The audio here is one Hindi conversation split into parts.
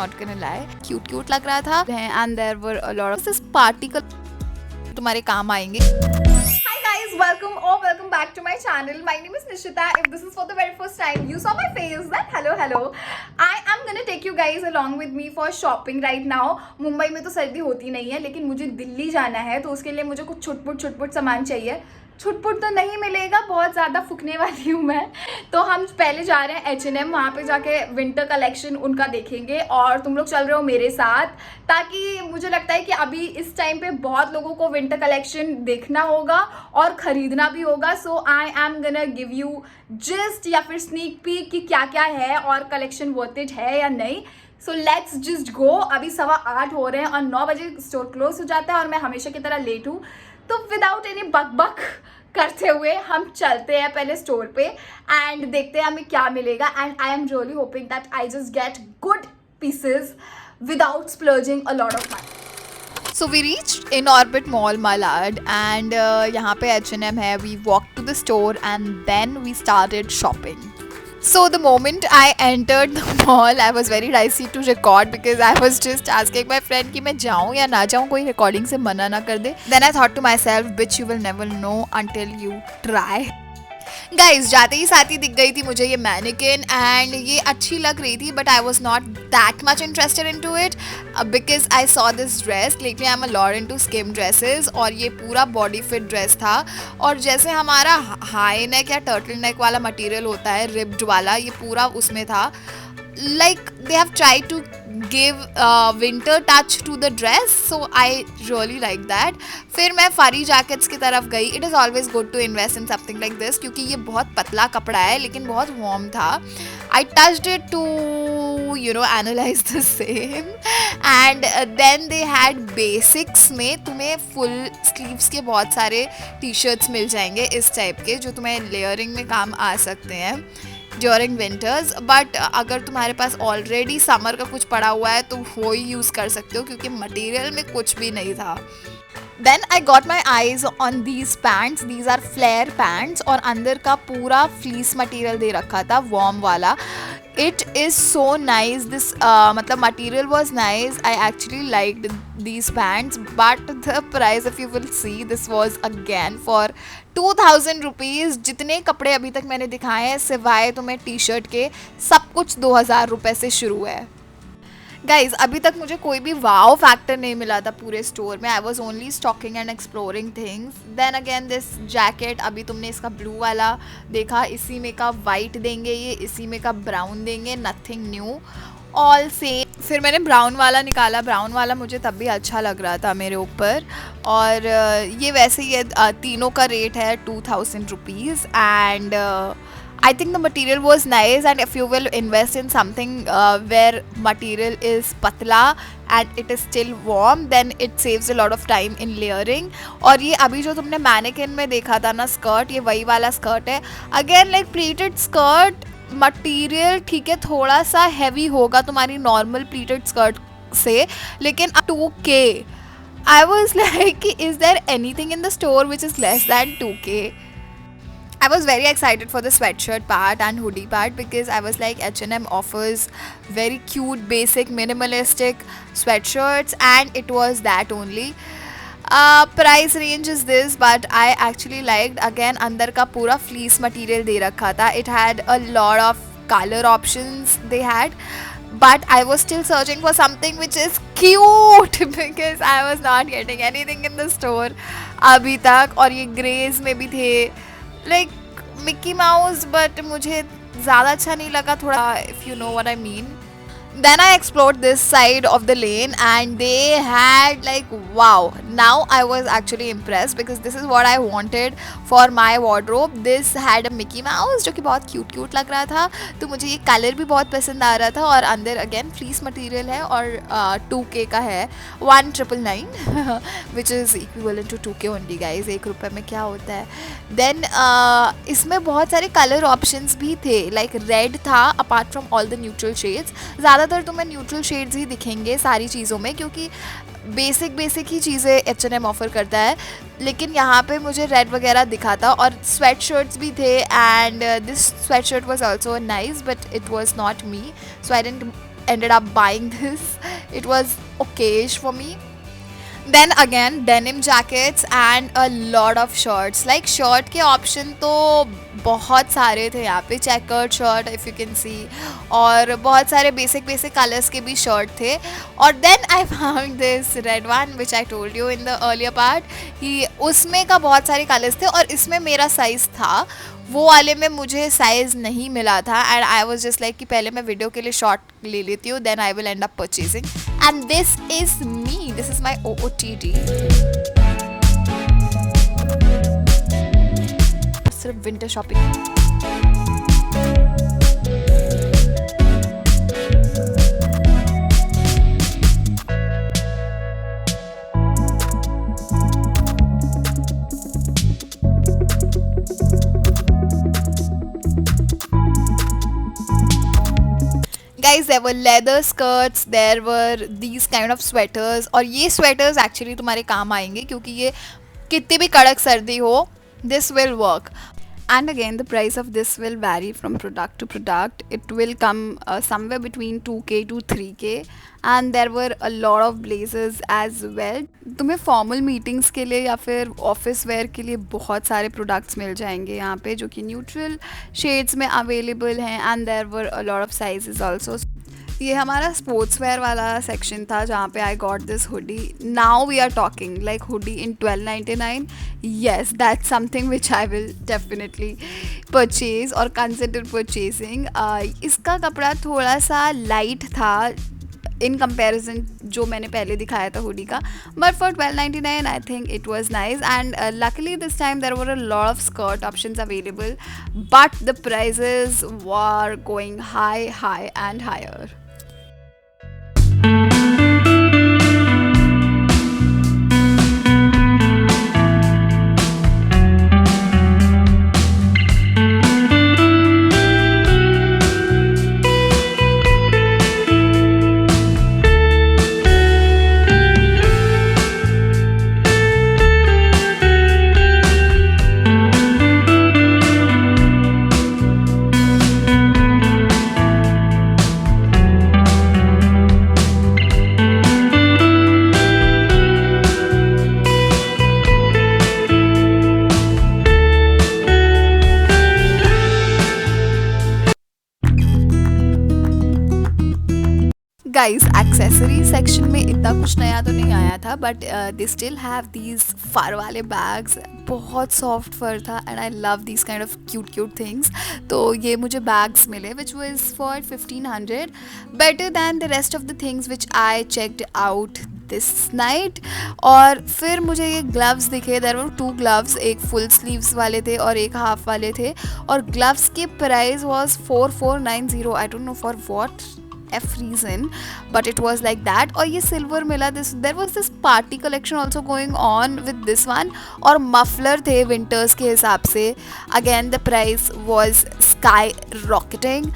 Not gonna lie, cute cute लग रहा था। And there were a lot of this particle तुम्हारे काम आएंगे। Hi guys, welcome back to my channel. My name is Nishita. If this is for the very first time you saw my face, then hello. I am gonna take you guys along with me for shopping right now. Mumbai में तो सर्दी होती नहीं है, लेकिन मुझे दिल्ली जाना है, तो उसके लिए मुझे कुछ छुटपुट सामान चाहिए। छुटपुट तो नहीं मिलेगा, बहुत ज़्यादा फुकने वाली हूँ मैं। तो हम पहले जा रहे हैं H&M, वहाँ पे जाके विंटर कलेक्शन उनका देखेंगे, और तुम लोग चल रहे हो मेरे साथ, ताकि मुझे लगता है कि अभी इस टाइम पे बहुत लोगों को विंटर कलेक्शन देखना होगा और ख़रीदना भी होगा। So I am gonna give you just या फिर स्नीक पीक कि क्या क्या है और कलेक्शन वर्थ इट है या नहीं। So let's just go. अभी 8:15 हो रहे हैं और 9 बजे स्टोर क्लोज हो जाता है और मैं हमेशा की तरह लेट हूँ। तो विदाउट एनी बक करते हुए हम चलते हैं पहले स्टोर पे एंड देखते हैं हमें क्या मिलेगा। And I am really hoping that I just get good pieces without splurging a lot of money. So we reached in Orbit Mall, Malad, and यहाँ पे H&M है. We walked to the store and then we started shopping. So the moment I entered the mall, I was very dicey to record because I was just asking my friend कि मैं जाऊँ या ना जाऊँ, कोई recording से मना ना कर दे. Then I thought to myself, bitch, you will never know until you try. Guys जाते ही साथ ही दिख गई थी मुझे ये मैनिकिन एंड ये अच्छी लग रही थी, but I was not that much interested into it because I saw this dress. लेकिन I am a lot into skim dresses और ये पूरा बॉडी फिट ड्रेस था, और जैसे हमारा हाई नेक या टर्टल नेक वाला मटेरियल होता है रिब्ड वाला, ये पूरा उसमें था। like they have tried to give winter touch to the dress, so I really like that. फिर मैं फरी जैकेट्स की तरफ गई. It is always good to invest in something like this क्योंकि ये बहुत पतला कपड़ा है लेकिन बहुत वार्म था. I touched it to analyze the same and then they had basics में तुम्हें full sleeves के बहुत सारे टी-शर्ट्स मिल जाएंगे इस टाइप के, जो तुम्हें लेयरिंग में काम आ सकते हैं ड्यूरिंग विंटर्स. बट अगर तुम्हारे पास ऑलरेडी समर का कुछ पड़ा हुआ है तो वो ही यूज़ कर सकते हो क्योंकि मटेरियल में कुछ भी नहीं था. Then I got my eyes on these pants. These are flare pants और अंदर का पूरा फ्लीस मटेरियल दे रखा था, वार्म वाला. It is so nice. This मतलब material was nice. I actually liked these pants, but the price, if you will see, this was again for 2000 rupees. जितने कपड़े अभी तक मैंने दिखाए हैं सिवाय तुम्हें टी शर्ट के, सब कुछ 2000 रुपये से शुरू है. गाइज अभी तक मुझे कोई भी वाव फैक्टर नहीं मिला था पूरे स्टोर में. I was only stalking and exploring things. Then again this jacket, अभी तुमने इसका ब्लू वाला देखा, इसी में का वाइट देंगे ये, इसी में का ब्राउन देंगे. Nothing new, all same. फिर मैंने ब्राउन वाला निकाला. ब्राउन वाला मुझे तब भी अच्छा लग रहा था मेरे ऊपर. और ये वैसे ये तीनों का रेट है 2000 rupees. And I think the material was nice, and if you will invest in something where material is patla and it is still warm, then it saves a lot of time in layering. और ये अभी जो तुमने मैनिकिन में देखा था ना स्कर्ट, ये वही वाला स्कर्ट है. Again like pleated skirt material ठीक है, थोड़ा सा हैवी होगा तुम्हारी नॉर्मल प्लीटेड स्कर्ट से, लेकिन 2K. I was like, is there anything in the store which is less than 2K? I was very excited for the sweatshirt part and hoodie part because I was like, H&M offers very cute, basic, minimalistic sweatshirts, and it was that only. Price range is this, but I actually liked. Again, अंदर का पूरा fleece material दे रखा था. It had a lot of color options they had, but I was still searching for something which is cute because I was not getting anything in the store अभी तक. और ये ग्रेज में भी थे, लाइक मिक्की माउस, बट मुझे ज़्यादा अच्छा नहीं लगा थोड़ा, if you know what I mean. Then I explored this side of the lane and they had like wow. Now I was actually impressed because this is what I wanted for my wardrobe. This had a Mickey Mouse जो कि बहुत क्यूट लग रहा था, तो मुझे ये कलर भी बहुत पसंद आ रहा था. और अंदर अगेन फ्लीस मटेरियल है और 2K का है, 1999 which is equivalent to 2K only guys. 1 रुपये में क्या होता है. देन इसमें बहुत सारे कलर ऑप्शंस भी थे, लाइक रेड था apart from all the neutral shades. ज़्यादातर तुम्हें न्यूट्रल शेड्स ही दिखेंगे सारी चीज़ों में क्योंकि बेसिक ही चीज़ें H&M ऑफ़र करता है. लेकिन यहाँ पे मुझे रेड वगैरह दिखा था और स्वेट शर्ट्स भी थे. And this sweat shirt was also nice but it was not me, so I didn't ended up buying this. It was okayish for me. Then again denim jackets and a lot of shirts. Like shirt के option तो बहुत सारे थे यहाँ पे, checkered shirt if you can see, और बहुत सारे basic colors के भी shirt थे. और then I found this red one which I told you in the earlier part कि उसमें का बहुत सारे colors थे और इसमें मेरा size था, वो वाले में मुझे साइज़ नहीं मिला था. And I was just like कि पहले मैं वीडियो के लिए शॉर्ट ले लेती हूँ, then I will end up purchasing. And this is me, this is my OOTD. सिर्फ winter shopping. Guys, there were leather skirts, there were these kind of sweaters, और ये sweaters actually तुम्हारे काम आएंगे क्योंकि ये कितनी भी कड़क सर्दी हो, this will work. And again, the price of this will vary from product to product. It will come somewhere between 2K to 3K. And there were a lot of blazers as well. तुम्हें formal meetings के लिए या फिर office wear के लिए बहुत सारे products मिल जाएंगे यहाँ पे जो कि neutral shades में available हैं. And there were a lot of sizes also. ये हमारा स्पोर्ट्स वेयर वाला सेक्शन था जहाँ पे I got this hoodie. Now we are talking like hoodie in 1299. Yes, that's something which I will definitely purchase और कंसिडर परचेजिंग. इसका कपड़ा थोड़ा सा लाइट था इन कंपेरिजन जो मैंने पहले दिखाया था हुडी का, but for 1299 I think it was nice. And luckily this time there were a lot of skirt options available, but the prices were going high and higher. Guys accessory section में इतना कुछ नया तो नहीं आया था, but they still have these fur वाले बैग्स. बहुत सॉफ्ट फर था and I love these kind of cute things. तो ये मुझे बैग्स मिले which was for 1500, better than the rest of the things which I checked out this night. और फिर मुझे ये ग्लव्स दिखे. देयर वर 2 ग्लव्स, एक फुल स्लीव्स वाले थे और एक हाफ वाले थे, और ग्लव्स के price was 4490. I don't know for what F reason, but it was like that. और ये सिल्वर मिला. there was this party collection also going on with this one, और मफलर थे विंटर्स के हिसाब से. Again the price was sky rocketing.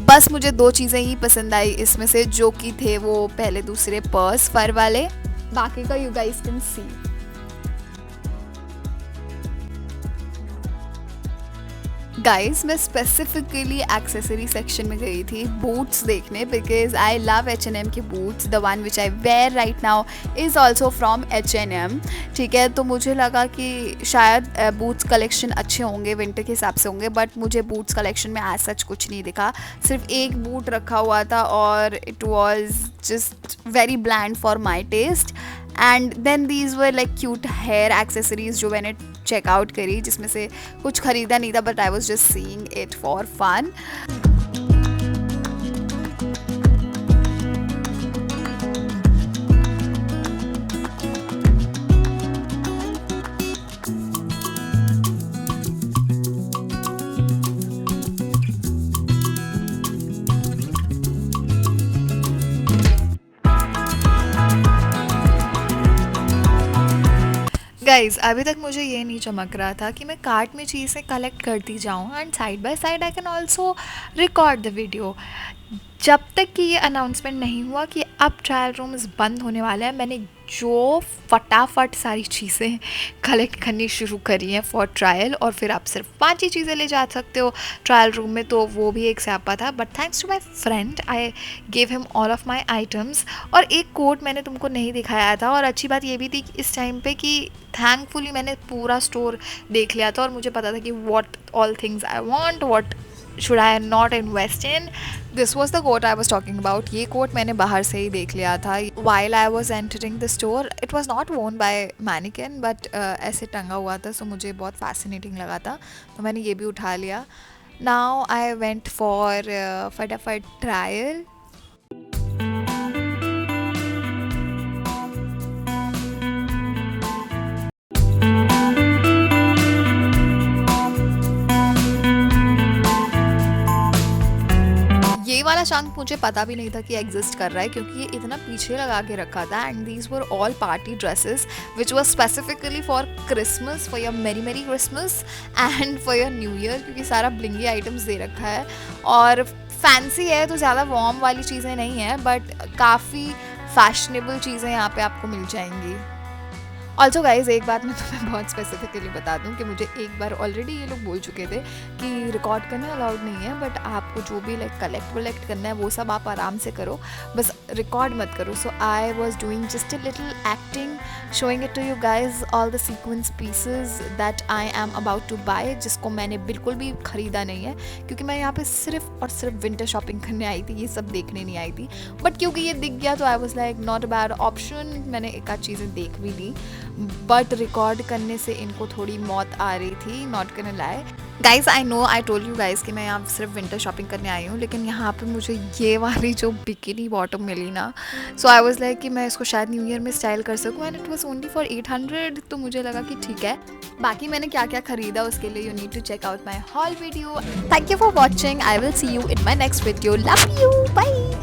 बस मुझे 2 चीज़ें ही पसंद आई इसमें से, जो कि थे वो पहले दूसरे पर्स फर वाले. बाकी का you guys can see. Guys मैं स्पेसिफिकली एक्सेसरी सेक्शन में गई थी बूट्स देखने, बिकॉज आई लव H&M के boots. The one which I wear right now is also from H&M. ठीक है, तो मुझे लगा कि शायद बूट्स कलेक्शन अच्छे होंगे, विंटर के हिसाब से होंगे, बट मुझे बूट्स कलेक्शन में एज सच कुछ नहीं दिखा. सिर्फ एक बूट रखा हुआ था और it was just very bland for my taste. And then these were like cute hair accessories जो मैंने चेकआउट करी, जिसमें से कुछ ख़रीदा नहीं था, but I was just seeing it for fun. Guys अभी तक मुझे ये नहीं चमक रहा था कि मैं कार्ट में चीज़ें कलेक्ट करती जाऊँ and side by side I can also record the video. जब तक कि ये अनाउंसमेंट नहीं हुआ कि अब ट्रायल रूम्स बंद होने वाले हैं। मैंने जो फटाफट सारी चीज़ें कलेक्ट करनी शुरू करी हैं फॉर ट्रायल, और फिर आप सिर्फ 5 ही चीज़ें ले जा सकते हो ट्रायल रूम में, तो वो भी एक स्यापा था। But thanks to my friend I gave him all of my items. और एक कोट मैंने तुमको नहीं दिखाया था, और अच्छी बात ये भी थी इस टाइम पे कि थैंकफुली मैंने पूरा स्टोर देख लिया था और मुझे पता था कि what all things I want, what should I not invest in. This was the coat I was talking about. ये कोट मैंने बाहर से ही देख लिया था while I was entering the store. It was not worn by mannequin, but ऐसे टंगा हुआ था, सो मुझे बहुत फैसिनेटिंग लगा था, तो मैंने ये भी उठा लिया। नाउ आई वेंट फॉर फटाफट ट्रायल। ये वाला शंख मुझे पता भी नहीं था कि एग्जिस्ट कर रहा है, क्योंकि ये इतना पीछे लगा के रखा था। And these were all party dresses which was specifically for Christmas, for your merry merry Christmas and for your New Year, क्योंकि सारा ब्लिंगी आइटम्स दे रखा है और फैंसी है, तो ज़्यादा वार्म वाली चीज़ें नहीं है, बट काफ़ी फैशनेबल चीज़ें यहाँ पे आपको मिल जाएंगी। ऑल्सो गाइज एक बात मैं तुम्हें बहुत स्पेसिफिकली बता दूं कि मुझे एक बार ऑलरेडी ये लोग बोल चुके थे कि रिकॉर्ड करना अलाउड नहीं है, बट आपको जो भी लाइक कलेक्ट करना है वो सब आप आराम से करो, बस रिकॉर्ड मत करो। So I was doing just a little acting, showing it to you guys all the sequence pieces that I am about to buy, जिसको मैंने बिल्कुल भी ख़रीदा नहीं है, क्योंकि मैं यहाँ पे सिर्फ और सिर्फ विंटर शॉपिंग करने आई थी, ये सब देखने नहीं आई थी। बट क्योंकि ये दिख गया तो I was like not a bad option, मैंने एक आध चीज़ें देख भी ली, बट रिकॉर्ड करने से इनको थोड़ी मौत आ रही थी, not gonna lie. Guys I know I told you guys कि मैं यहाँ सिर्फ विंटर शॉपिंग करने आई हूँ, लेकिन यहाँ पे मुझे ये वाली जो बिकिनी बॉटम मिली ना, सो आई वाज लाइक कि मैं इसको शायद न्यू ईयर में स्टाइल कर सकूँ, and it was only for 800, तो मुझे लगा कि ठीक है। बाकी मैंने क्या क्या खरीदा उसके लिए you need to check out my haul video. Thank you for watching, I will see you in my next video, love you, bye.